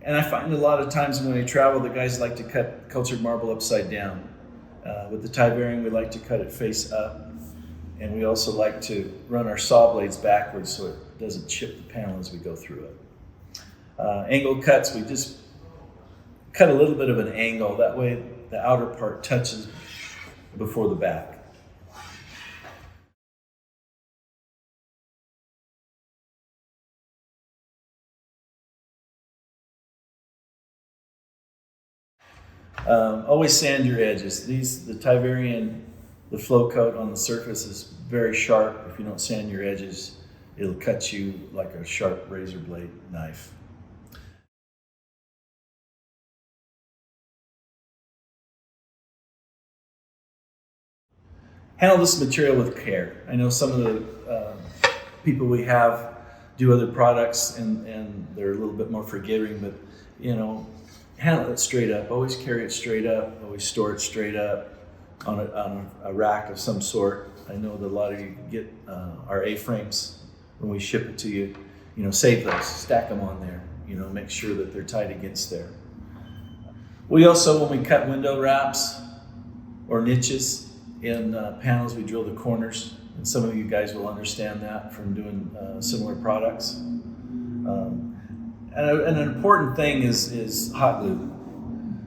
And I find a lot of times when I travel, the guys like to cut cultured marble upside down. With the Tyvarian, we like to cut it face up. And we also like to run our saw blades backwards so it doesn't chip the panel as we go through it. Angle cuts, we just cut a little bit of an angle. That way the outer part touches before the back. Always sand your edges. The Tyvarian, the flow coat on the surface is very sharp. If you don't sand your edges, it'll cut you like a sharp razor blade knife. Handle this material with care. I know some of the people we have do other products and they're a little bit more forgiving, but handle it straight up. Always carry it straight up. Always store it straight up on a rack of some sort. I know that a lot of you get our A-frames when we ship it to you. Save those, stack them on there. Make sure that they're tight against there. We also, when we cut window wraps or niches in panels, we drill the corners. And some of you guys will understand that from doing similar products. And an important thing is hot glue.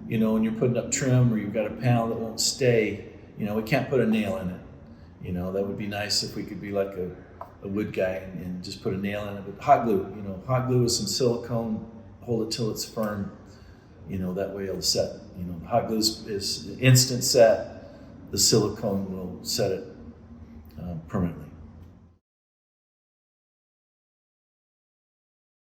When you're putting up trim or you've got a panel that won't stay, we can't put a nail in it. That would be nice if we could be like a wood guy and just put a nail in it. But hot glue, hot glue with some silicone, hold it till it's firm. That way it'll set. The hot glue is instant set. The silicone will set it permanently.